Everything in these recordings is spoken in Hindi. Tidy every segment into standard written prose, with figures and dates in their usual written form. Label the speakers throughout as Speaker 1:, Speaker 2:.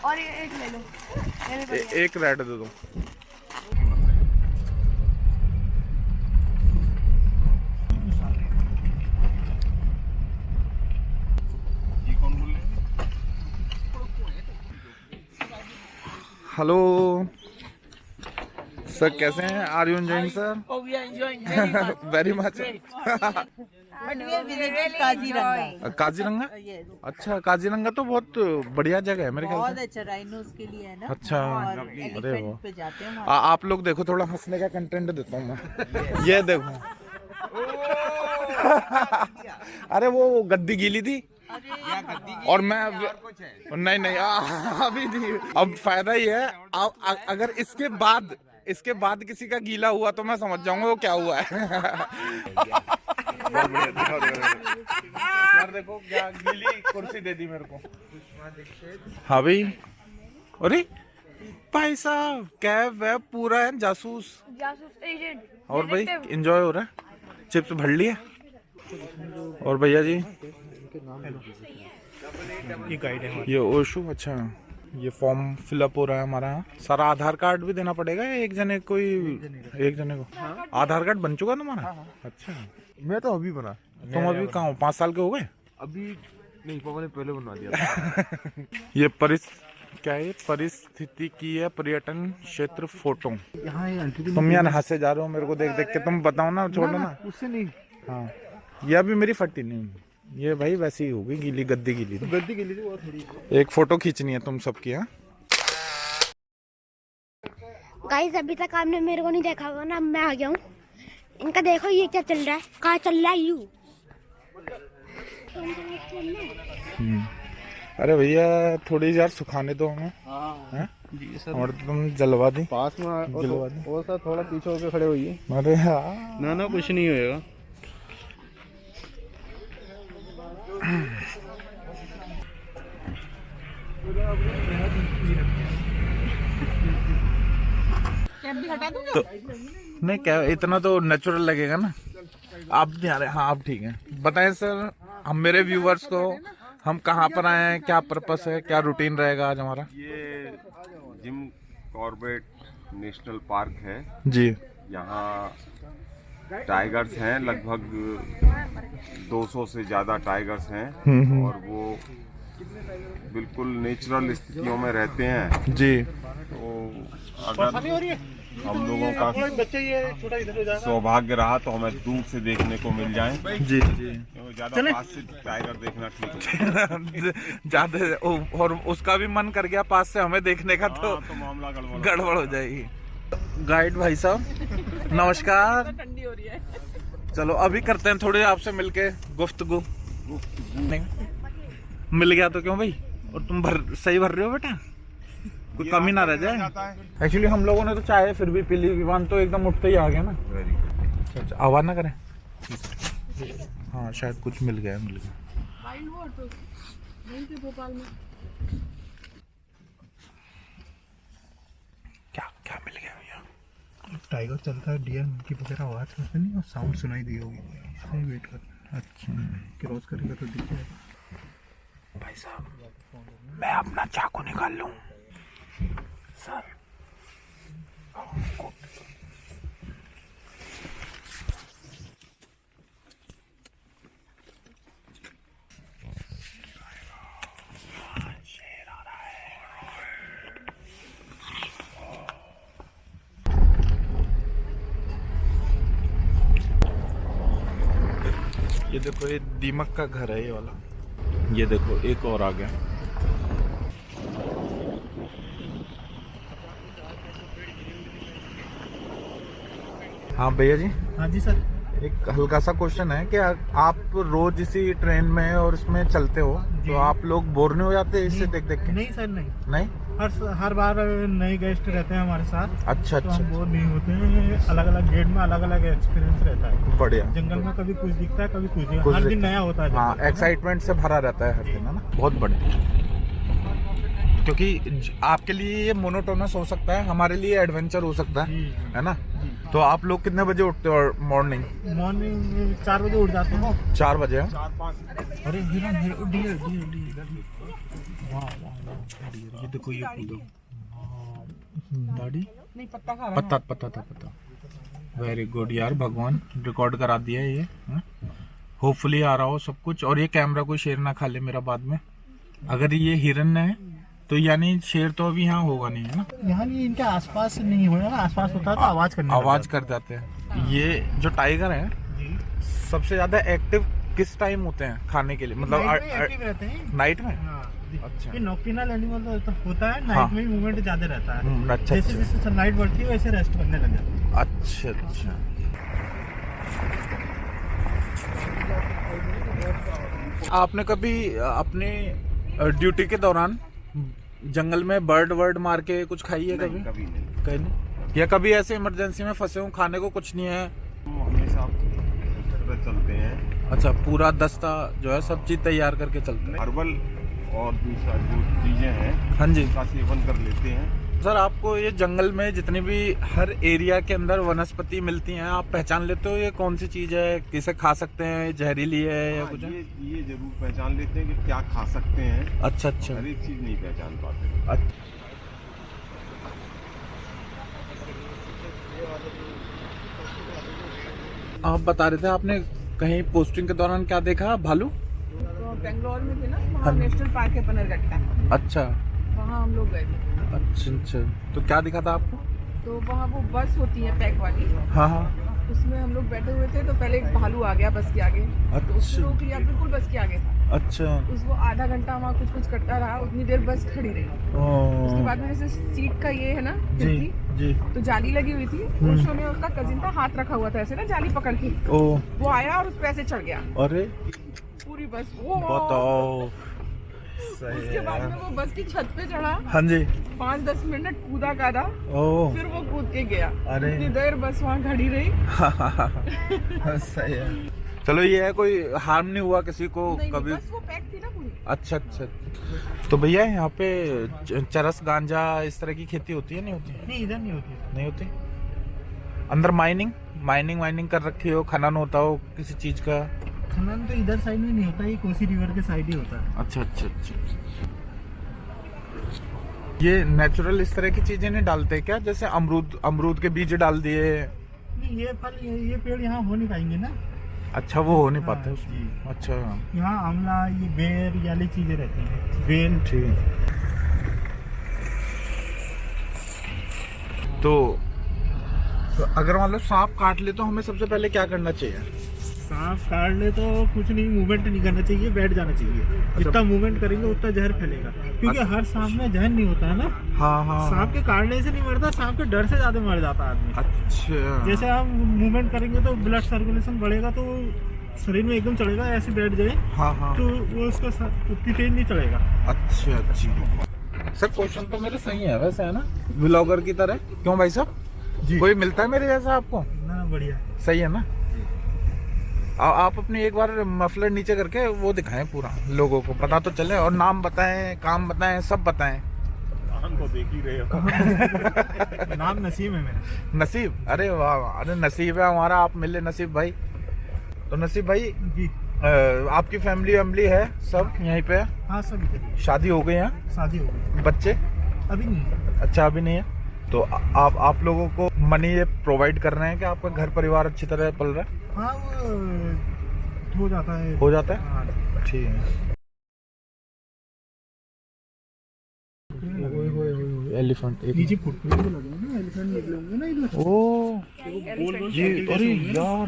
Speaker 1: और एक ले लो।
Speaker 2: एक रेड दे दो। हेलो सर, कैसे हैं? Are you enjoying sir? Very much. Kaziranga? अच्छा, काजीरंगा तो बहुत बढ़िया जगह है मेरे ख्याल से।
Speaker 3: बहुत अच्छा राइनोस के लिए है ना।
Speaker 2: अच्छा,
Speaker 3: और
Speaker 2: अरे
Speaker 3: एलिफेंट पे जाते हैं
Speaker 2: आप लोग देखो, थोड़ा हंसने का कंटेंट देता हूँ मैं। ये देखो। अरे वो गद्दी गीली थी और मैं नहीं नहीं अभी नहीं। अब फायदा ही है, अगर इसके बाद किसी का गीला हुआ तो मैं समझ जाऊंगा वो क्या हुआ है। यार देखो क्या गीली कुर्सी दे दी मेरे को। हाँ भाई, अरे भाई साहब कैब वैब पूरा है, जासूस
Speaker 1: एजेंट।
Speaker 2: और भाई एंजॉय हो रहा है, चिप्स भर लिए। और भैया जी
Speaker 4: ये गाइड है।
Speaker 2: ये ओशु, अच्छा ये फॉर्म फिलअप हो रहा है हमारा। सारा आधार कार्ड भी देना पड़ेगा एक जने को? आधार कार्ड बन चुका तुम्हारा? अच्छा,
Speaker 4: मैं तो अभी बना।
Speaker 2: तुम अभी कहाँ हो? 5 साल के हो गए?
Speaker 4: अभी नहीं, पापा ने पहले बनवा दिया।
Speaker 2: ये क्या है? पारिस्थितिकीय पर्यटन क्षेत्र फोटो। तुम यहाँ नहा से जा रहे हो, मेरे को देख देख के। तुम बताओ ना, छोड़ो ना।
Speaker 4: उससे नहीं।
Speaker 2: हाँ, ये अभी मेरी फटी नहीं, ये भाई वैसी ही होगी, गीली गद्दी गीली थी।
Speaker 4: गलती के लिए वो थोड़ी।
Speaker 2: एक फोटो खींचनी है तुम सबकी। हाँ
Speaker 1: गाइस, अभी तक आपने मेरे को नहीं देखा होगा ना, मैं आ गया हूँ। इनका देखो ये क्या चल रहा है, कहाँ चल रहा है यू।
Speaker 2: अरे भैया थोड़ी यार सुखाने दो हमें। हाँ
Speaker 4: जी सर।
Speaker 2: और तुम जलवा दी
Speaker 4: पास में
Speaker 2: जलवा दी।
Speaker 4: और सर थोड़ा पीछे होकर खड़े होइए।
Speaker 2: अरे हाँ,
Speaker 4: ना कुछ नहीं होएगा।
Speaker 2: तो नहीं क्या इतना तो नेचुरल लगेगा ना। आप नहीं आ रहे? हाँ आप ठीक है। बताएं सर, हम मेरे व्यूवर्स को हम कहाँ पर आए हैं, क्या पर्पस है, क्या रूटीन रहेगा आज हमारा?
Speaker 5: ये जिम कॉर्बेट नेशनल पार्क है
Speaker 2: जी।
Speaker 5: यहाँ टाइगर्स हैं, लगभग 200 से ज़्यादा टाइगर्स हैं और वो बिल्कुल नेचुरल स्थितियों में रहते हैं।
Speaker 2: जी।
Speaker 5: तो अगर हम लोगों का सौभाग्य रहा तो हमें दूर से देखने को मिल जाए।
Speaker 2: जी जी।
Speaker 5: तो ज़्यादा पास से टाइगर देखना ठीक है।
Speaker 2: ज्यादा और उसका भी मन कर गया पास से हमें देखने का, तो
Speaker 5: मामला
Speaker 2: गड़बड़ हो जाएगी। गाइड भाई साहब नमस्कार।
Speaker 3: ठंडी हो रही है।
Speaker 2: चलो अभी करते हैं थोड़े आपसे मिलके गुफ्तगू। नहीं मिल गया तो क्यों भाई? और तुम सही भर रहे हो बेटा, कोई कमी ना रह जाए। एक्चुअली हम लोगों ने तो चाहे फिर भी पी ली, विमान तो एकदम उठते ही आ गया ना। अच्छा, आवाज ना करें। हाँ शायद कुछ मिल गया।
Speaker 1: भोपाल में
Speaker 2: क्या मिल गया भैया?
Speaker 4: टाइगर चलता है, डियर की वगैरह आवाज करते नहीं और साउंड सुनाई दी होगी, इसलिए वेट कर।
Speaker 2: अच्छा,
Speaker 4: क्रॉस करेगा तो दिख जाएगा।
Speaker 2: भाई साहब मैं अपना चाकू निकाल लूं सर? शेर आ रहा है। ये देखो, ये दीमक का घर है ये वाला। ये देखो एक और आ गया। हाँ भैया जी।
Speaker 4: हाँ जी सर।
Speaker 2: एक हल्का सा क्वेश्चन है कि आप रोज इसी ट्रेन में और इसमें चलते हो तो आप लोग बोर नहीं हो जाते इससे देख देख के?
Speaker 4: नहीं सर, नहीं।
Speaker 2: नहीं,
Speaker 4: हर बार नए गेस्ट रहते हैं हमारे साथ।
Speaker 2: अच्छा
Speaker 4: तो
Speaker 2: अच्छा,
Speaker 4: हम बोर नहीं होते हैं। अलग अलग गेट में अलग अलग एक्सपीरियंस रहता है।
Speaker 2: बढ़िया।
Speaker 4: जंगल में कभी कुछ दिखता है, कभी कुछ दिखता है। हर दिन नया होता है।
Speaker 2: हाँ, एक्साइटमेंट से भरा रहता है हर दिन, है ना? बहुत बढ़िया। क्योंकि आपके लिए ये मोनोटोनस हो सकता है, हमारे लिए एडवेंचर हो सकता है ना? तो आप लोग कितने बजे उठते हो मॉर्निंग?
Speaker 4: मॉर्निंग 4 बजे उठ जाते हो।
Speaker 2: 4 बजे? हाँ?
Speaker 5: 4-5।
Speaker 4: अरे हिरन हिरन डियर डियर डियर, वाह वाह वाह डियर, ये देखो ये कूदो दाढ़ी
Speaker 3: नहीं पत्ता खा
Speaker 2: पता था। वेरी गुड यार, भगवान रिकॉर्ड करा दिया ये। होपफुली आ रहा हो सब कुछ, और ये कैमरा कोई शेर ना खा ले मेरा बाद में। अगर ये हिरन है तो यानी शेर तो अभी यहाँ होगा नहीं, है ना?
Speaker 4: यहाँ नहीं, इनके आसपास नहीं होगा ना, आसपास होता है तो आवाज
Speaker 2: कर जाते हैं। ये जो टाइगर है
Speaker 4: जी
Speaker 2: सबसे ज्यादा एक्टिव किस टाइम होते हैं खाने के लिए, मतलब
Speaker 4: एक्टिव रहते हैं
Speaker 2: नाइट में?
Speaker 4: हाँ,
Speaker 2: अच्छा।
Speaker 4: ये नॉक्टिनल एनिमल तो होता है, नाइट
Speaker 2: हाँ।
Speaker 4: में मूवमेंट ज्यादा रहता है।
Speaker 2: अच्छा
Speaker 4: जैसे जैसे सनलाइट बढ़ती है वैसे रेस्ट करने लग जाते हैं।
Speaker 2: अच्छा। आपने कभी अपने ड्यूटी के दौरान जंगल में बर्ड वर्ड मार के कुछ खाई है कभी?
Speaker 5: कभी नहीं।
Speaker 2: कहीं नहीं? या कभी ऐसे इमरजेंसी में फंसे हो, खाने को कुछ नहीं है?
Speaker 5: हम हमेशा पे चलते हैं।
Speaker 2: अच्छा, पूरा दस्ता जो है सब चीज तैयार करके चलते हैं।
Speaker 5: हर्बल और दूसरा जो चीजें हैं
Speaker 2: हाँ जी
Speaker 5: उसका सेवन कर लेते हैं।
Speaker 2: सर, आपको ये जंगल में जितनी भी हर एरिया के अंदर वनस्पति मिलती हैं, आप पहचान लेते हो ये कौन सी चीज है, किसे खा सकते हैं, जहरीली है या
Speaker 5: हाँ,
Speaker 2: कुछ है?
Speaker 5: ये जरूर पहचान लेते हैं कि क्या खा सकते हैं।
Speaker 2: अच्छा अच्छा।
Speaker 5: हर एक चीज नहीं पहचान पाते।
Speaker 2: आप बता रहे थे आपने कहीं पोस्टिंग के दौरान क्या देखा? भालू?
Speaker 3: तो बेंगलोर में थे ना, वहाँ
Speaker 2: हाँ।
Speaker 3: नेशनल पार्क है बनरघट्टा,
Speaker 2: अच्छा
Speaker 3: वहाँ हम लोग गए थे।
Speaker 2: अच्छा। तो क्या दिखा था आपको?
Speaker 3: तो वहाँ वो बस होती है पैक वाली,
Speaker 2: हाँ हाँ।
Speaker 3: उसमें हम लोग बैठे हुए थे तो पहले एक भालू आ गया बस के आगे, तो उसको रोक लिया, बिल्कुल बस के आगे था।
Speaker 2: अच्छा।
Speaker 3: उसको आधा घंटा वहाँ कुछ कुछ करता रहा, उतनी देर बस खड़ी रही। उसके बाद में जैसे सीट का ये है ना
Speaker 2: जी
Speaker 3: खिड़की,
Speaker 2: जी।
Speaker 3: तो जाली लगी हुई थी, उस में उसका कजिन था, हाथ रखा हुआ था ऐसे ना जाली पकड़ के,
Speaker 2: ओ
Speaker 3: वो आया और उस पे ऐसे चढ़ गया
Speaker 2: अरे
Speaker 3: पूरी बस। वो
Speaker 2: बताओ। सही
Speaker 3: उसके बाद
Speaker 2: है।
Speaker 3: में वो बस की छत पे चढ़ा,
Speaker 2: हाँ जी।
Speaker 3: 5-10 मिनट कूदा कादा,
Speaker 2: ओ
Speaker 3: फिर वो कूद के गया।
Speaker 2: अरे।
Speaker 3: इतनी देर बस वहाँ खड़ी रही।
Speaker 2: सही है। चलो ये है, कोई हार्म नहीं हुआ किसी को
Speaker 3: नहीं,
Speaker 2: कभी?
Speaker 3: बस वो पैक थी ना पूरी।
Speaker 2: अच्छा अच्छा। तो भैया यहाँ पे चरस गांजा इस तरह की खेती होती है नहीं होती?
Speaker 4: नहीं, इधर नहीं होती।
Speaker 2: नहीं होती। अंदर माइनिंग कर रखी हो, खनन होता हो किसी चीज का?
Speaker 4: खनन तो इधर साइड में नहीं होता, ये कोसी रिवर के साइड ही होता है।
Speaker 2: अच्छा अच्छा अच्छा। ये नेचुरल इस तरह की चीजें नहीं डालते क्या, जैसे अमरूद के बीज डाल दिए?
Speaker 4: नहीं, ये फल ये पेड़ यहाँ हो नहीं पाएंगे ना।
Speaker 2: अच्छा, वो हो नहीं पाते
Speaker 4: हाँ,
Speaker 2: उसमें।
Speaker 4: जी।
Speaker 2: अच्छा
Speaker 4: यहाँ आंवला, ये बेर वाली चीजें रहती हैं, बेल।
Speaker 2: ठीक। तो अगर मान लो सांप काट ले तो हमें सबसे पहले क्या करना चाहिए?
Speaker 4: सांप काट ले तो कुछ नहीं, मूवमेंट नहीं करना चाहिए, बैठ जाना चाहिए। जितना मूवमेंट करेंगे उतना जहर फैलेगा, क्योंकि हर सांप में जहर नहीं होता है ना।
Speaker 2: हाँ हाँ।
Speaker 4: सांप के काटने से नहीं मरता, सांप के डर से ज्यादा मर जाता आदमी।
Speaker 2: अच्छा।
Speaker 4: जैसे हम मूवमेंट करेंगे तो ब्लड सर्कुलेशन बढ़ेगा, तो शरीर में एकदम चढ़ेगा, ऐसे बैठ जाए
Speaker 2: हाँ हाँ।
Speaker 4: तो वो उसका उतनी तेज नहीं चलेगा।
Speaker 2: अच्छा अच्छा। सर, क्वेश्चन तो मेरे सही है वैसे, है ना, व्लॉगर की तरह? क्यों भाई साहब,
Speaker 4: जी।
Speaker 2: कोई मिलता है मेरे जैसा आपको?
Speaker 4: ना, बढ़िया।
Speaker 2: सही है ना? आप अपनी एक बार मफलर नीचे करके वो दिखाएं, पूरा लोगों को पता तो चले, और नाम बताएं, काम बताएं, सब बताएं।
Speaker 5: हम तो देख ही रहे हो।
Speaker 4: नाम नसीम है मेरा।
Speaker 2: नसीब? अरे वाह वाह, अरे नसीब है हमारा, आप मिले नसीब भाई। तो नसीब भाई
Speaker 4: जी।
Speaker 2: आपकी फैमिली है सब यहीं पे?
Speaker 4: हाँ, सब इधर ही।
Speaker 2: शादी हो गई है?
Speaker 4: शादी हो गई,
Speaker 2: बच्चे?
Speaker 4: अभी नहीं।
Speaker 2: अच्छा, अभी नहीं है। तो आप लोगों को मनी ये प्रोवाइड कर रहे हैं कि आपका घर परिवार अच्छी तरह पल रहा है?
Speaker 4: हाँ, वो हो जाता है।
Speaker 2: हो जाता है।
Speaker 4: हाँ।
Speaker 2: ठीक है। एलिफेंट
Speaker 4: नीचे फुटप्रिंट तो लगे हैं ना, एलिफेंट निकले होंगे ना इधर।
Speaker 2: ओ ये, अरे यार,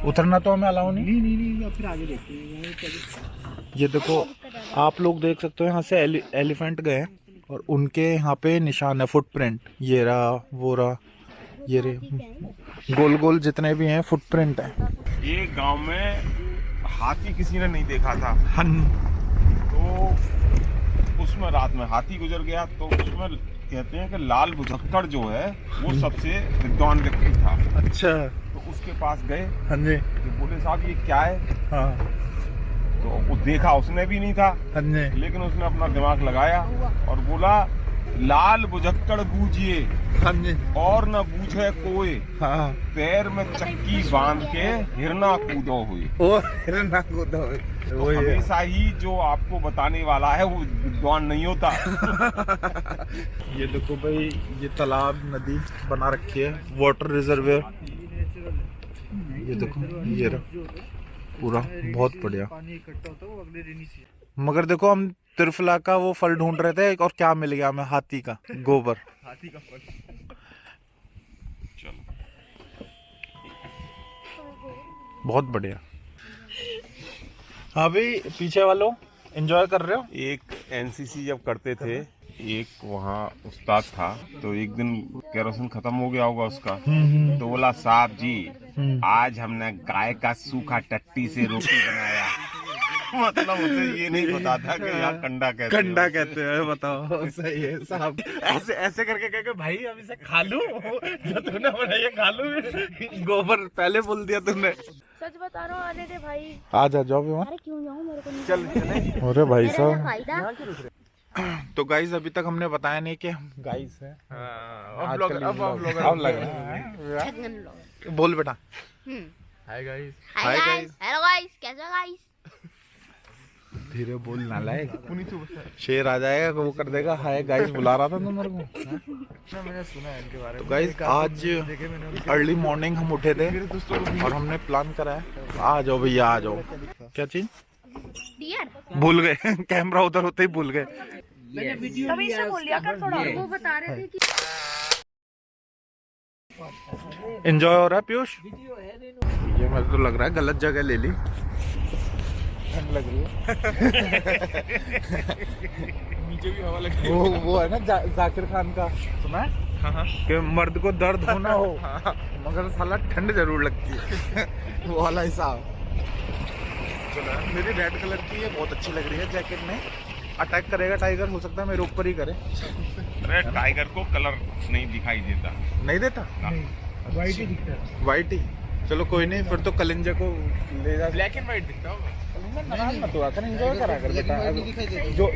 Speaker 2: उतरना तो हमें अलाउ नहीं।
Speaker 4: नहीं, अब फिर आगे देखते हैं।
Speaker 2: ये देखो, आप लोग देख सकते हो यहाँ से एलिफेंट गए और उनके यहाँ पे निशान है, फुटप्रिंट। ये रहा, वो रहा, ये रे, गोल गोल जितने भी हैं फुटप्रिंट है।
Speaker 5: ये गांव में हाथी किसी ने नहीं देखा था, तो उसमें रात में हाथी गुजर गया, तो उसमें कहते हैं कि लाल बुझक्कड़ जो है वो सबसे विद्वान व्यक्ति था।
Speaker 2: अच्छा।
Speaker 5: तो उसके पास गए,
Speaker 2: हाँ जी।
Speaker 5: तो बोले साहब ये क्या है?
Speaker 2: हाँ
Speaker 5: तो वो देखा उसने भी नहीं था,
Speaker 2: हाँ जी।
Speaker 5: लेकिन उसने अपना दिमाग लगाया और बोला लाल बुझक्कड़ बूझिए
Speaker 2: हाँ जी।
Speaker 5: और न बूझे कोई,
Speaker 2: हाँ
Speaker 5: पैर में चक्की बांध के हिरना कूदो हुई।
Speaker 2: ओ हिरना कूदो हुई,
Speaker 5: तो
Speaker 2: वही है।
Speaker 5: हमेशा ही जो आपको बताने वाला है वो विद्वान नहीं होता।
Speaker 2: ये देखो भाई, ये तालाब नदी बना रखी है, वाटर रिजर्वेयर। ये देखो, ये रहा पूरा, बहुत बढ़िया।
Speaker 4: पानी इकट्ठा होता है वो अगले दिन ही से।
Speaker 2: मगर देखो, हम त्रिफला का वो फल ढूंढ रहे थे और क्या मिल गया हमें? हाथी का गोबर।
Speaker 4: हाथी का फल।
Speaker 2: बहुत बढ़िया। हाँ भाई, पीछे वालों एंजॉय कर रहे हो?
Speaker 5: एक एनसीसी जब करते थे, एक वहाँ उस्ताद था, तो एक दिन केरोसिन खत्म हो गया होगा उसका, तो बोला साहब जी आज हमने गाय का सूखा टट्टी से रोटी बनाया। मतलब उसे ये नहीं पता था कि यहाँ कंडा कहते हैं।
Speaker 2: कंडा कहते हैं, बताओ। सही है साहब। ऐसे ऐसे करके कह के भाई हम इसे खा लूं, जो तूने बनाया खा लूं। गोबर पहले बोल दिया तूने।
Speaker 1: सच बता रहा हूँ, आने दे भाई।
Speaker 2: आ जा, जाओ भी।
Speaker 1: अरे क्यों जाऊँ, मेरे को नहीं
Speaker 5: चल
Speaker 2: अरे भाई
Speaker 1: मेरा
Speaker 2: साहब,
Speaker 1: फायदा।
Speaker 2: तो गाइस अभी तक हमने बताया नहीं कि हम गाइस हैं।
Speaker 5: अब लग रहा है।
Speaker 2: बोल बेटा।
Speaker 4: Hi guys.
Speaker 1: Hi guys, hello guys, कैसे हो गाइस?
Speaker 2: धीरे बोल ना लाए, शेर आ जाएगा, वो कर देगा। हाय गाइस बुला रहा था तुम मेरे को।
Speaker 4: मैंने सुना है इनके बारे
Speaker 2: तो
Speaker 4: में।
Speaker 2: गाइस आज अर्ली मॉर्निंग हम उठे थे और हमने प्लान करा है। आ जाओ भैया, आ जाओ। क्या चीज
Speaker 1: डियर
Speaker 2: भूल गए? कैमरा उधर होते ही भूल गए।
Speaker 3: तभी से बोल लिया कर थोड़ा।
Speaker 1: वो बता रहे थे कि
Speaker 2: एंजॉय हो रहा है पीयूष? ये मुझे तो लग रहा है गलत जगह ले ली। ठंड लग रही है।
Speaker 4: नीचे भी हवा लग रही है।
Speaker 2: वो है ना जाकिर खान का, सुना है कि मर्द को दर्द होना हो मगर साला ठंड जरूर लगती है। वो वाला हिसाब। चलो, मेरी रेड कलर की ये बहुत अच्छी लग रही है जैकेट में। अटैक करेगा टाइगर, हो सकता है मेरे ऊपर ही करे।
Speaker 5: अरे टाइगर को कलर नहीं दिखाई देता।
Speaker 2: नहीं देता?
Speaker 4: वाइट ही दिखता है।
Speaker 2: वाइट ही। चलो कोई नहीं, फिर तो कलिंजा को ले जा।
Speaker 4: ब्लैक एंड वाइट दिखता होगा।
Speaker 2: नाराज मत हुआ कर, एंजॉय करा कर बेटा।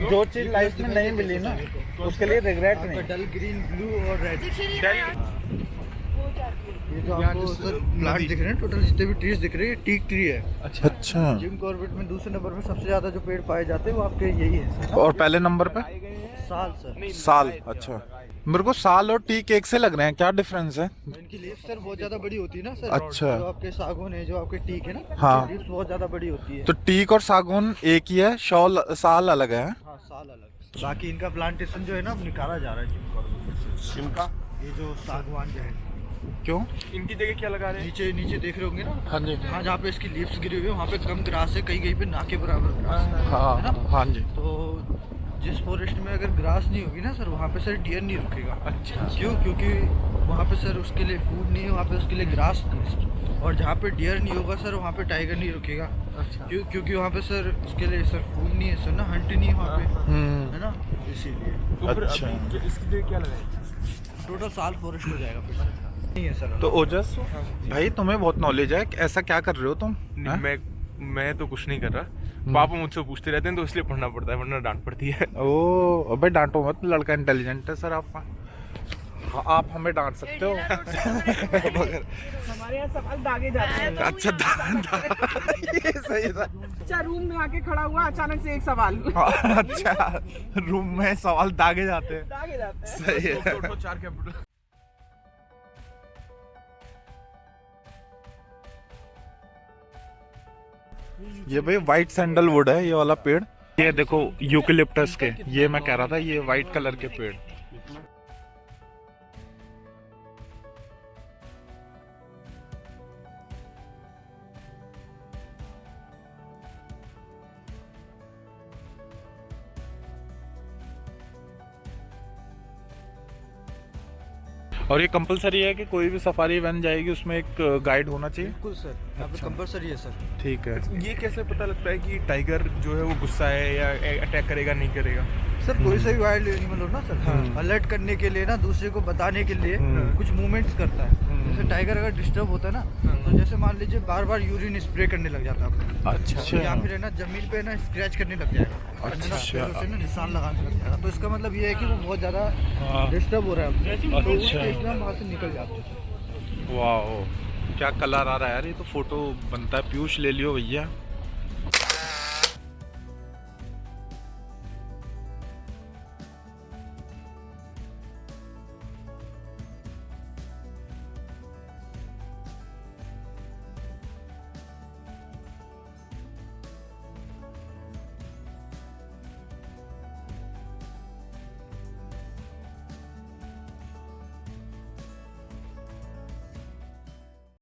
Speaker 2: जो चीज लाइफ में नहीं मिली ना, उसके लिए रिग्रेट नहीं।
Speaker 4: डल ग्रीन, ब्लू और रेड।
Speaker 6: ये जो आपको सर प्लांट दिख रहे हैं, टोटल जितने भी ट्रीज दिख रहे हैं, टीक ट्री है।
Speaker 2: अच्छा।
Speaker 6: जिम कॉर्बेट में दूसरे नंबर पे सबसे ज्यादा जो पेड़ पाए जाते हैं वो आपके यही है।
Speaker 2: और पहले नंबर पे
Speaker 6: साल सर।
Speaker 2: साल। अच्छा, मेरे को साल और टीक एक से लग रहे हैं, क्या डिफरेंस है?
Speaker 6: इनकी लीफ सर बहुत ज्यादा बड़ी होती है ना सर।
Speaker 2: अच्छा।
Speaker 6: जो आपके सागौन है, जो आपके टीक है ना,
Speaker 2: हाँ।
Speaker 6: लीफ बहुत ज्यादा बड़ी होती है।
Speaker 2: तो टीक और सागौन एक ही है, साल अलग है।
Speaker 6: हाँ, साल अलग। बाकी इनका प्लांटेशन जो है ना अब निकाला जा रहा है जिम कॉर्बेट से।
Speaker 5: इनका
Speaker 6: ये जो सागवान जो है,
Speaker 2: क्यों?
Speaker 4: इनकी जगह क्या लगा रहे हैं?
Speaker 6: नीचे नीचे देख रहे होंगे ना।
Speaker 2: हाँ जी।
Speaker 6: हाँ, जहाँ पे इसकी लीव्स गिरी हुई है वहाँ पे कम ग्रास है, कहीं कहीं पे ना के बराबर ग्रास है।
Speaker 2: हाँ
Speaker 6: है ना?
Speaker 2: हाँ जी।
Speaker 6: तो जिस फॉरेस्ट में अगर ग्रास नहीं होगी ना सर, वहाँ पे सर डियर नहीं रुकेगा।
Speaker 4: अच्छा।
Speaker 6: क्यों? क्योंकि वहाँ पे सर उसके लिए फूड नहीं है, वहाँ पे उसके लिए ग्रास नहीं है सर। और जहाँ पे डियर नहीं होगा सर, वहाँ पे टाइगर नहीं रुकेगा।
Speaker 4: अच्छा।
Speaker 6: क्योंकि वहाँ पे सर उसके लिए सर फूड नहीं है सर ना, हंट नहीं है वहाँ पे, है ना, इसीलिए
Speaker 4: तो फिर
Speaker 2: अच्छा।
Speaker 4: अभी इसकी जगह क्या लगाएंगे?
Speaker 6: टोटल साल फॉरेस्ट हो जाएगा फिर सर। नहीं है सर।
Speaker 2: तो ओजस भाई, तुम्हें बहुत नॉलेज है, ऐसा क्या कर रहे हो तुम? हाँ?
Speaker 4: मैं तो कुछ नहीं कर रहा। पापा मुझसे पूछते रहते हैं तो इसलिए पढ़ना पड़ता है, वरना डांट पड़ती है।
Speaker 2: ओ अबे डांटो मत, लड़का इंटेलिजेंट है सर आपका। हाँ, आप हमें डांट सकते हो।
Speaker 3: हमारे यहाँ सवाल दागे जाते हैं।
Speaker 2: अच्छा ये सही था।
Speaker 3: अच्छा, रूम में आके खड़ा हुआ, अचानक से एक सवाल
Speaker 2: अच्छा, रूम में सवाल दागे जाते हैं।
Speaker 3: दागे जाते हैं।
Speaker 2: सही है।
Speaker 4: उठो 4 कैपिटल।
Speaker 2: ये भाई व्हाइट सैंडलवुड है, ये वाला पेड़। ये देखो यूकेलिप्टस के, ये मैं कह रहा था, ये व्हाइट कलर के पेड़। और ये कंपलसरी है कि कोई भी सफारी वैन जाएगी उसमें एक गाइड होना चाहिए?
Speaker 6: बिल्कुल सर, यहाँ पे कंपलसरी है सर।
Speaker 2: ठीक है।
Speaker 4: ये कैसे पता लगता है कि टाइगर जो है वो गुस्सा है या अटैक करेगा नहीं करेगा?
Speaker 6: सर कोई सा भी वाइल्ड एनिमल हो ना सर, अलर्ट करने के लिए ना, दूसरे को बताने के लिए कुछ मूवमेंट्स करता है। जैसे टाइगर अगर डिस्टर्ब होता है ना, तो जैसे मान लीजिए बार बार यूरिन स्प्रे करने लग जाता है,
Speaker 2: अच्छा
Speaker 6: या फिर है ना जमीन पे ना स्क्रैच करने लग जाएगा,
Speaker 2: अच्छा।
Speaker 6: उसे ना निशान लगाने लग जाएगा। तो इसका मतलब ये है कि वो बहुत ज्यादा डिस्टर्ब हो रहा है, तो उसके एकदम वहाँ से निकल जाते हैं।
Speaker 2: वाह क्या कलर आ रहा है यार, ये तो फोटो बनता है। पीयूष ले लियो भैया।